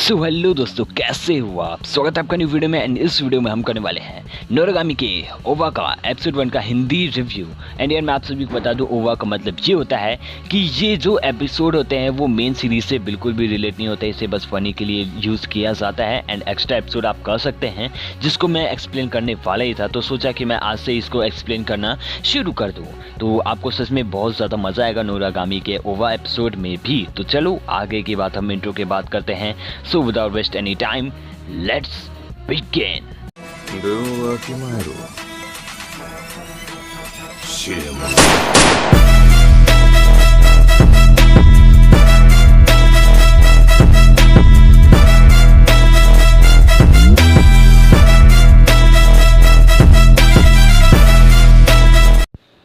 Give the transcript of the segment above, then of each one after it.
So hello दोस्तों, कैसे हो आप। स्वागत है आपका न्यू वीडियो में। एंड इस वीडियो में हम करने वाले हैं नोरागामी के ओवा का एपिसोड 1 का हिंदी रिव्यू। एंड यार मैं आप सभी को बता दूं, ओवा का मतलब ये होता है कि ये जो एपिसोड होते हैं वो मेन सीरीज से बिल्कुल भी रिलेट नहीं होते, इसे बस फनी के लिए यूज़ किया जाता है। एंड एक्स्ट्रा एपिसोड आप कर सकते हैं, जिसको मैं एक्सप्लेन करने वाला ही था, तो सोचा कि मैं आज से इसको एक्सप्लेन करना शुरू कर दूँ। तो आपको सच में बहुत ज़्यादा मज़ा आएगा नोरागामी के ओवा एपिसोड में भी। तो चलो आगे की बात हम इंट्रो के बाद करते हैं। So without waste any time, let's begin. ではわきまえろシエマ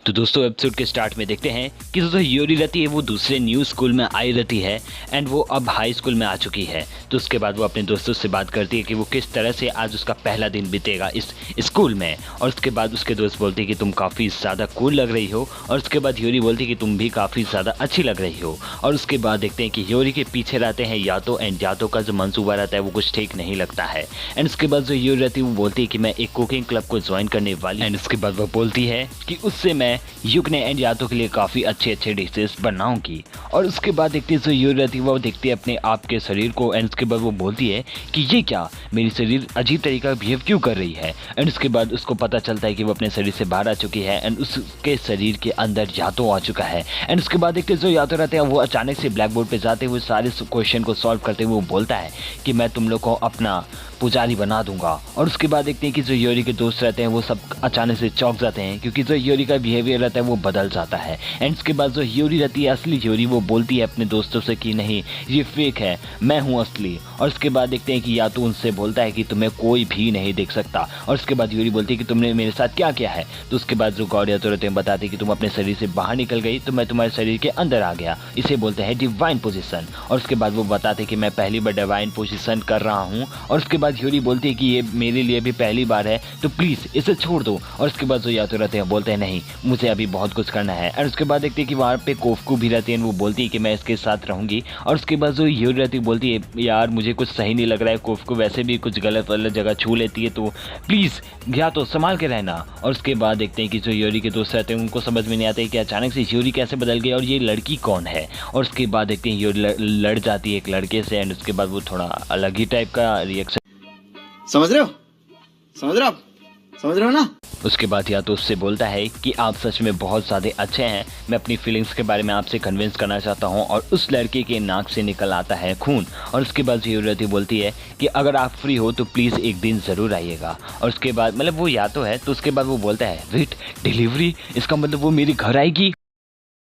तो दोस्तों एपिसोड के स्टार्ट में देखते हैं कि दोस्तों यूरी रहती है, वो दूसरे न्यू स्कूल में आई रहती है एंड वो अब हाई स्कूल में आ चुकी है। तो उसके बाद वो अपने दोस्तों से बात करती है कि वो किस तरह से आज उसका पहला दिन बीतेगा इस स्कूल में। और उसके बाद उसके दोस्त बोलते हैं कि तुम काफ़ी ज़्यादा कूल लग रही हो। और उसके बाद यूरी बोलती है कि तुम भी काफ़ी ज़्यादा अच्छी लग रही हो। और उसके बाद देखते हैं कि यूरी के पीछे रहते हैं यातो, एंड यातो का जो मंसूबा रहता है वो कुछ ठीक नहीं लगता है। एंड उसके बाद जो यूरी रहती है वो बोलती है कि मैं एक कुकिंग क्लब को ज्वाइन करने वाली। एंड उसके बाद वो बोलती है कि उससे मैं युकने एंड यातो के लिए काफ़ी अच्छे डिशेस बनाऊंगी। और उसके बाद देखती है जो यूरी रहती है वो देखती है अपने आप के शरीर को। एंड उसके बाद वो बोलती है कि ये क्या, मेरी शरीर अजीब तरीका का बिहेव क्यों कर रही है। एंड उसके बाद उसको पता चलता है कि वो अपने शरीर से बाहर आ चुकी है एंड उसके शरीर के अंदर यातो आ चुका है। एंड उसके बाद देखते जो यातो रहते हैं वो अचानक से ब्लैक बोर्ड पे जाते हुए सारे क्वेश्चन को सॉल्व करते हुए वो बोलता है कि मैं तुम लोग को अपना पुजारी बना दूंगा। और उसके बाद देखते हैं कि जो यूरी के दोस्त रहते हैं वो सब अचानक से चौंक जाते हैं, क्योंकि जो यूरी का बिहेवियर रहता है वो बदल जाता है। एंड उसके बाद जो यूरी रहती है असली यूरी, वो बोलती है अपने दोस्तों से कि नहीं ये फेक है, मैं हूँ असली। और उसके बाद देखते हैं कि यातो उनसे बोलता है कि तुम्हें कोई भी नहीं देख सकता। और उसके बाद यूरी बोलती है कि तुमने मेरे साथ क्या किया है। तो उसके बाद जो गॉड यातो रहते हैं बताते हैं कि तुम अपने शरीर से बाहर निकल गई तो मैं तुम्हारे शरीर के अंदर आ गया, इसे बोलते हैं डिवाइन पोजीशन। और उसके बाद वो बताते हैं कि मैं पहली बार डिवाइन पोजीशन कर रहा हूँ। और उसके बाद यूरी बोलती है कि ये मेरे लिए भी पहली बार है, तो प्लीज़ इसे छोड़ दो। और उसके बाद जो यातो रहते हैं बोलते हैं नहीं मुझे अभी बहुत कुछ करना है। और उसके बाद देखते हैं कि वहाँ पे कोफ्कू भी रहती है, वो बोलती है कि मैं इसके साथ रहूँगी। और उसके बाद जो यूरी रहती है बोलती है यार मुझे कुछ सही नहीं लग रहा है, कोफ्कू वैसे भी कुछ गलत जगह छू लेती है, तो प्लीज़ यातो संभाल के रहना। और उसके बाद देखते हैं कि जो यूरी के दोस्त रहते हैं उनको समझ में नहीं आता है कि अचानक से यूरी कैसे बदल गई और ये लड़की कौन है। और उसके बाद देखते हैं यूरी लड़ जाती है एक लड़के से। एंड उसके बाद वो थोड़ा अलग ही टाइप का रिएक्शन, समझ रहे हो आप समझ रहे हो ना। उसके बाद या तो उससे बोलता है कि आप सच में बहुत ज़्यादा अच्छे हैं, मैं अपनी फीलिंग्स के बारे में आपसे कन्विंस करना चाहता हूं। और उस लड़के के नाक से निकल आता है खून। और उसके बाद यूरी बोलती है कि अगर आप फ्री हो तो प्लीज़ एक दिन ज़रूर आइएगा। और उसके बाद मतलब वो या तो है, तो उसके बाद वो बोलता है वेट डिलीवरी, इसका मतलब वो मेरे घर आएगी।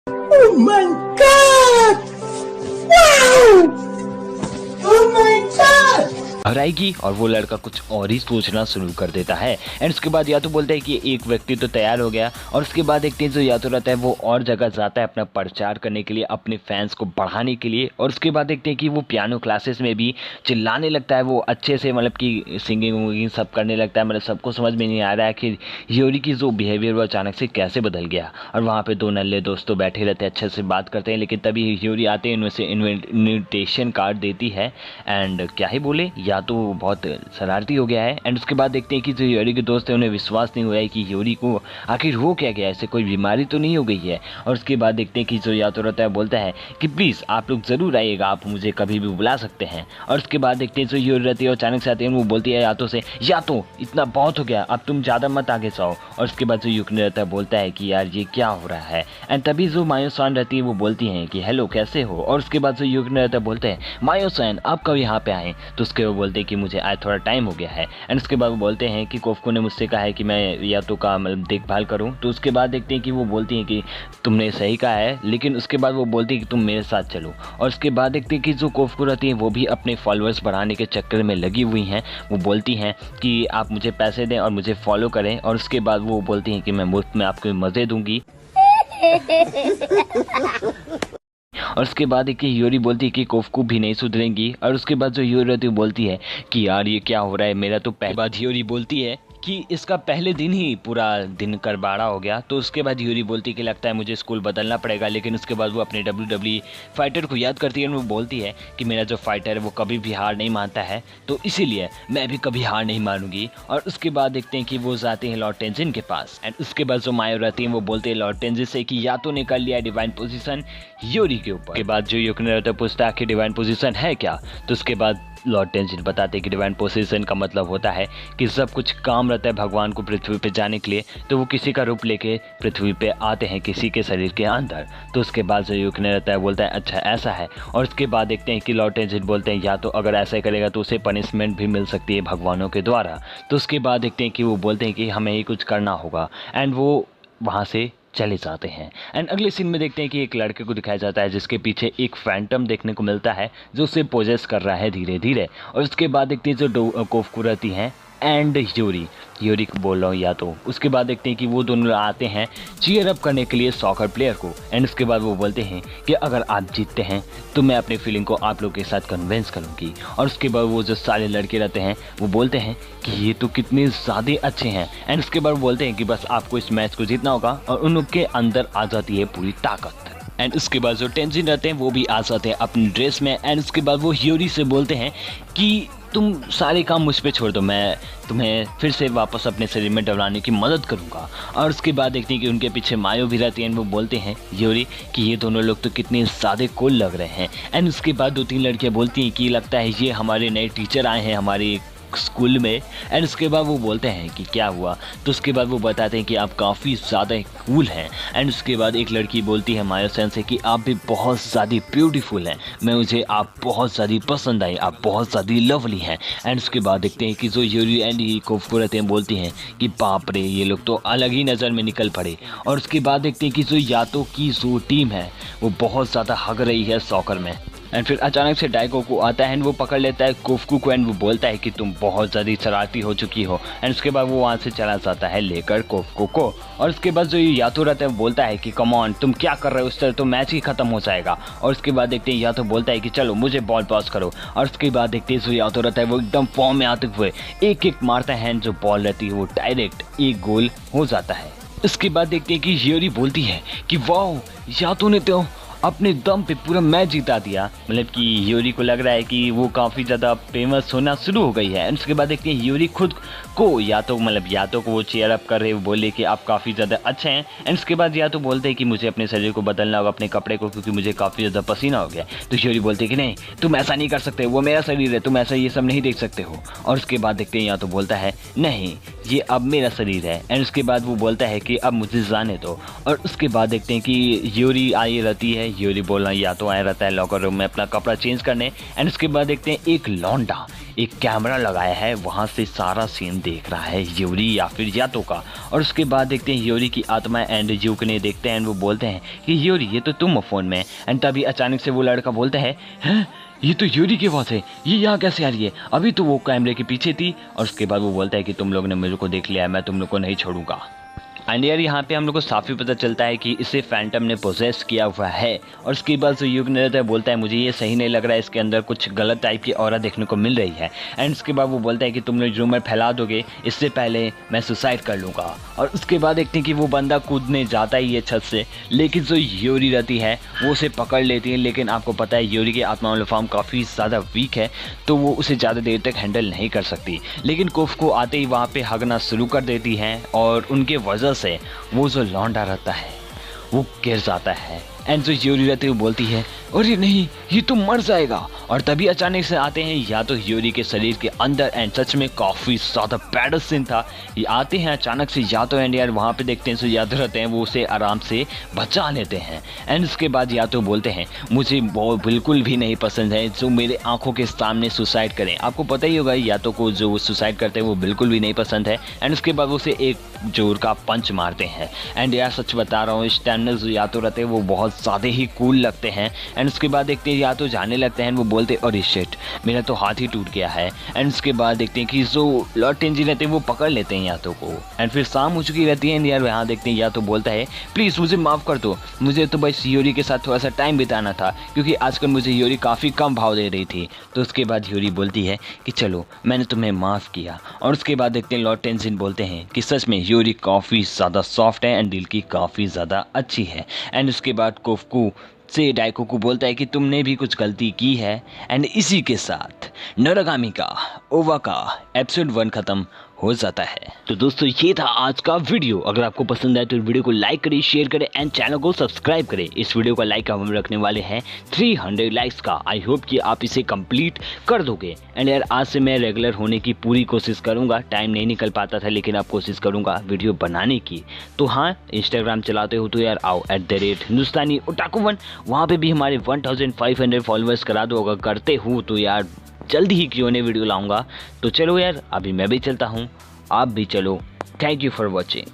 Oh my God! Wow! Oh my God! घर आएगी। और वो लड़का कुछ और ही सोचना शुरू कर देता है। एंड उसके बाद या तो बोलता है कि एक व्यक्ति तो तैयार हो गया। और उसके बाद देखते हैं जो या तो रहता है वो और जगह जाता है अपना प्रचार करने के लिए, अपने फैंस को बढ़ाने के लिए। और उसके बाद देखते हैं कि वो पियानो क्लासेस में भी चिल्लाने लगता है, वो अच्छे से मतलब कि सिंगिंग विंगिंग सब करने लगता है। मतलब सबको समझ में नहीं आ रहा है कि यूरी की जो बिहेवियर वो अचानक से कैसे बदल गया। और वहाँ पर दो नल्ले दोस्तों बैठे रहते हैं, अच्छे से बात करते हैं, लेकिन तभी यूरी आते हैं, उनमें से इन्विटेशन कार्ड देती है। एंड क्या ही बोले, या तो बहुत शरारती हो गया है। एंड उसके बाद देखते हैं कि जो यूरी के दोस्त हैं उन्हें विश्वास नहीं हुआ है कि यूरी को आखिर हो क्या गया, ऐसे कोई बीमारी तो नहीं हो गई है। और उसके बाद देखते हैं कि जो यातो रहता है बोलता है कि प्लीज़ आप लोग ज़रूर आइएगा, आप मुझे कभी भी बुला सकते हैं। और उसके बाद देखते हैं जो यूरी रहती है अचानक से आते हैं, वो बोलती है यातो से यातो इतना बहुत हो गया, अब तुम ज़्यादा मत आगे जाओ। और उसके बाद जो युकने रहता है बोलता है कि यार ये क्या हो रहा है। एंड तभी जो मायोसान रहती है वो बोलती हैं कि हेलो कैसे हो। और उसके बाद जो युकने रहता है बोलते हैं मायोसान आप कब यहाँ पे आए। तो उसके वो बोलते हैं कि मुझे आज थोड़ा टाइम हो गया है। एंड उसके बाद वो बोलते हैं कि कोफ्को ने मुझसे कहा है कि मैं यातो का मतलब देखभाल करूं। तो उसके बाद देखते हैं कि वो बोलती हैं कि तुमने सही कहा है, लेकिन उसके बाद वो बोलती है कि तुम मेरे साथ चलो। और उसके बाद देखते हैं कि जो कोफ्को रहती है वो भी अपने फॉलोअर्स बढ़ाने के चक्कर में लगी हुई हैं। वो बोलती हैं कि आप मुझे पैसे दें और मुझे फॉलो करें। और उसके बाद वो बोलती हैं कि मैं मुफ्त में आपको मज़े दूंगी। और उसके बाद एक यूरी बोलती है कि कोफ्को भी नहीं सुधरेंगी। और उसके बाद जो यूरी रहती है बोलती है कि यार ये क्या हो रहा है, मेरा तो पहली बात यूरी बोलती है कि इसका पहले दिन ही पूरा दिन करबाड़ा हो गया। तो उसके बाद यूरी बोलती कि लगता है मुझे स्कूल बदलना पड़ेगा, लेकिन उसके बाद वो अपने WWE फाइटर को याद करती है और वो बोलती है कि मेरा जो फाइटर है वो कभी भी हार नहीं मानता है, तो इसीलिए मैं भी कभी हार नहीं मानूंगी। और उसके बाद देखते हैं कि वो जाते हैं लॉर्ड टेंजिन के पास एंड उसके बाद जो मायो रहती है वो बोलते हैं लॉर्ड टेंजिन से कि या तो ने कर लिया डिवाइन पोजीशन यूरी के ऊपर। के बाद जो यूकी रहता है पूछता है कि डिवाइन पोजीशन है क्या, तो उसके बाद लॉर्ड टेंजिन बताते हैं कि डिवाइन पोजीशन का मतलब होता है कि सब कुछ काम रहता है भगवान को पृथ्वी पे जाने के लिए, तो वो किसी का रूप लेके पृथ्वी पे आते हैं किसी के शरीर के अंदर। तो उसके बाद जो यूकी रहता है बोलता है अच्छा ऐसा है। और उसके बाद देखते हैं कि लॉर्ड टेंजिन बोलते हैं या तो अगर ऐसा करेगा तो उसे पनिशमेंट भी मिल सकती है भगवानों के द्वारा। तो उसके बाद देखते हैं कि वो बोलते हैं कि हमें ही कुछ करना होगा एंड वो वहाँ से चले जाते हैं। एंड अगले सीन में देखते हैं कि एक लड़के को दिखाया जाता है जिसके पीछे एक फैंटम देखने को मिलता है जो उसे पोजेस कर रहा है धीरे धीरे। और उसके बाद देखते हैं जो कोफकू रहती हैं एंड यूरी को बोल रहा हूँ या तो। उसके बाद देखते हैं कि वो दोनों आते हैं चीयर अप करने के लिए सॉकर प्लेयर को एंड उसके बाद वो बोलते हैं कि अगर आप जीतते हैं तो मैं अपनी फीलिंग को आप लोग के साथ कन्विंस करूँगी। और उसके बाद वो जो सारे लड़के रहते हैं वो बोलते हैं कि ये तो कितने ज़्यादा अच्छे हैं एंड उसके बाद वो बोलते हैं कि बस आपको इस मैच को जीतना होगा और उनके अंदर आ जाती है पूरी ताकत। एंड उसके बाद जो टेंजिन रहते हैं वो भी आ जाते हैं अपनी ड्रेस में एंड उसके बाद वो यूरी से बोलते हैं कि तुम सारे काम मुझ पे छोड़ दो, मैं तुम्हें फिर से वापस अपने शरीर में डबलाने की मदद करूंगा। और उसके बाद देखते हैं कि उनके पीछे मायो भी रहती है एंड वो बोलते हैं यूरी कि ये दोनों लोग तो कितने ज़्यादा कूल लग रहे हैं। एंड उसके बाद 2-3 लड़कियां बोलती हैं कि लगता है ये हमारे नए टीचर आए हैं हमारे स्कूल में। एंड उसके बाद वो बोलते हैं कि क्या हुआ, तो उसके बाद वो बताते हैं कि आप काफ़ी ज़्यादा कूल हैं। एंड उसके बाद एक लड़की बोलती है मायो सेन से कि आप भी बहुत ज़्यादा ब्यूटीफुल हैं, मुझे आप बहुत ज़्यादा पसंद आई, आप बहुत ज़्यादा लवली हैं। एंड उसके बाद देखते हैं कि जो यूरी एंड कोफकू रहते हैं बोलती हैं कि बाप रे ये लोग तो अलग ही नज़र में निकल पड़े। और उसके बाद देखते हैं कि जो यातो की जो टीम है वो बहुत ज़्यादा हग रही है सॉकर में। एंड फिर अचानक से डाइगोकू आता है एंड वो पकड़ लेता है कोफकू को एंड वो बोलता है कि तुम बहुत ज़्यादा शरारती हो चुकी हो। एंड उसके बाद वो वहाँ से चला जाता है लेकर कोफकू को। और उसके बाद जो यातो रहता है वो बोलता है कि कम ऑन तुम क्या कर रहे हो, उस तरह तो मैच ही खत्म हो जाएगा। और उसके बाद देखते हैं यातो बोलता है कि चलो मुझे बॉल पास करो। और उसके बाद देखते हैं जो यातो रहता है वो एकदम फॉर्म में आते हुए एक मारता है एंड जो बॉल रहती है वो डायरेक्ट एक गोल हो जाता है। उसके बाद देखते हैं कि यूरी बोलती है कि वाह यातो ने तो अपने दम पे पूरा मैच जिता दिया। मतलब कि यूरी को लग रहा है कि वो काफ़ी ज़्यादा फेमस होना शुरू हो गई है। एंड उसके बाद देखते हैं यूरी खुद को या तो वो चेयर अप कर रहे, वो बोले कि आप काफ़ी ज़्यादा अच्छे हैं। एंड उसके बाद या तो बोलते हैं कि मुझे अपने शरीर को बदलना होगा, अपने कपड़े को, क्योंकि मुझे काफ़ी ज़्यादा पसीना हो गया। तो यूरी बोलते हैं कि नहीं तुम ऐसा नहीं कर सकते, वो मेरा शरीर है, तुम ऐसा ये सब नहीं देख सकते हो। और उसके बाद देखते हैं या तो बोलता है नहीं ये अब मेरा शरीर है। एंड उसके बाद वो बोलता है कि अब मुझे जाने दो। और उसके बाद देखते हैं कि यूरी आई रहती है, यूरी बोलना या तो आया रहता है लॉकर रूम में अपना कपड़ा चेंज करने। एंड उसके बाद देखते हैं एक लौंडा एक कैमरा लगाया है, वहाँ से सारा सीन देख रहा है यूरी या फिर यातो का। और उसके बाद देखते हैं यूरी की आत्मा एंड यूकने देखते हैं एंड वो बोलते हैं कि यूरी ये तो तुम फ़ोन में। एंड तभी अचानक से वो लड़का बोलता है हैं ये तो यूरी की आवाज़ है, ये यहाँ कैसे आ रही है, अभी तो वो कैमरे के पीछे थी। और उसके बाद वो बोलता है कि तुम लोग ने मुझे को देख लिया है, मैं तुम लोग को नहीं छोड़ूंगा। एंड यार यहाँ पे हम लोग को साफ़ी पता चलता है कि इसे फैंटम ने पोजेस किया हुआ है। और उसके बाद जो युग रहता है बोलता है मुझे ये सही नहीं लग रहा है, इसके अंदर कुछ गलत टाइप की ऑरा देखने को मिल रही है। एंड उसके बाद वो बोलता है कि तुम लोग रूमर फैला दोगे, इससे पहले मैं सुसाइड कर लूँगा। और उसके बाद देखते हैं कि वो बंदा कूदने जाता ही है छत से, लेकिन जो यूरी रहती है वो उसे पकड़ लेती है। लेकिन आपको पता है यूरी की आत्मा वाला फॉर्म काफ़ी ज़्यादा वीक है, तो वो उसे ज़्यादा देर तक हैंडल नहीं कर सकती। लेकिन कोफकू आते ही वहाँ पे हगना शुरू कर देती हैं और उनके वजह से वो जो लौंडा रहता है वो गिर जाता है। एंड जो यूरी रहती है वो बोलती है अरे नहीं ये तो मर जाएगा। और तभी अचानक से आते हैं या तो यूरी के शरीर के अंदर एंड सच में काफ़ी ज़्यादा बैड सीन था। ये आते हैं अचानक से या तो एंड यार वहाँ पे देखते हैं जो याद रहते हैं वो उसे आराम से बचा लेते हैं। एंड उसके बाद या तो बोलते हैं मुझे वो बिल्कुल भी नहीं पसंद है जो मेरे आंखों के सामने सुसाइड करें। आपको पता ही होगा या तो को जो सुसाइड करते हैं वो बिल्कुल भी नहीं पसंद है। एंड उसके बाद उसे एक जोर का पंच मारते हैं। एंड यार सच बता रहा हूँ इस टाइम में जो या तो रहते हैं वो बहुत ज़्यादा ही कूल लगते हैं। एंड उसके बाद देखते हैं या तो जाने लगते हैं, वो बोलते और शिट मेरा तो हाथ ही टूट गया है। एंड उसके बाद देखते हैं कि जो लॉर्ड टेंजिन रहते हैं वो पकड़ लेते हैं यातो को। एंड फिर शाम हो चुकी रहती है यार, यहाँ देखते हैं यातो बोलता है प्लीज़ मुझे माफ़ कर दो, मुझे तो बस यूरी के साथ थोड़ा सा टाइम बिताना था क्योंकि आजकल मुझे यूरी काफ़ी कम भाव दे रही थी। तो उसके बाद यूरी बोलती है कि चलो मैंने तुम्हें माफ़ किया। और उसके बाद देखते हैं लॉर्ड टेंजिन बोलते हैं कि सच में यूरी काफ़ी ज़्यादा सॉफ्ट है एंड दिल की काफ़ी ज़्यादा अच्छी है। एंड उसके बाद कोफ्कू से डाइकोकू बोलता है कि तुमने भी कुछ गलती की है। एंड इसी के साथ नोरागामी का ओवा का एपिसोड 1 खत्म हो जाता है। तो दोस्तों ये था आज का वीडियो। अगर आपको पसंद आए तो वीडियो को लाइक करें, शेयर करें एंड चैनल को सब्सक्राइब करें। इस वीडियो का लाइक हम रखने वाले हैं 300 लाइक्स का। आई होप कि आप इसे कंप्लीट कर दोगे। एंड यार आज से मैं रेगुलर होने की पूरी कोशिश करूंगा। टाइम नहीं निकल पाता था लेकिन अब कोशिश करूंगा वीडियो बनाने की। तो हाँ, इंस्टाग्राम चलाते हो तो यार आओ @हिंदुस्तानी ओटाकू 1, वहाँ पे भी हमारे 1500 फॉलोअर्स करा दो। अगर करते हो तो यार जल्दी ही क्यों नहीं वीडियो लाऊंगा। तो चलो यार अभी मैं भी चलता हूँ, आप भी चलो। Thank you for watching.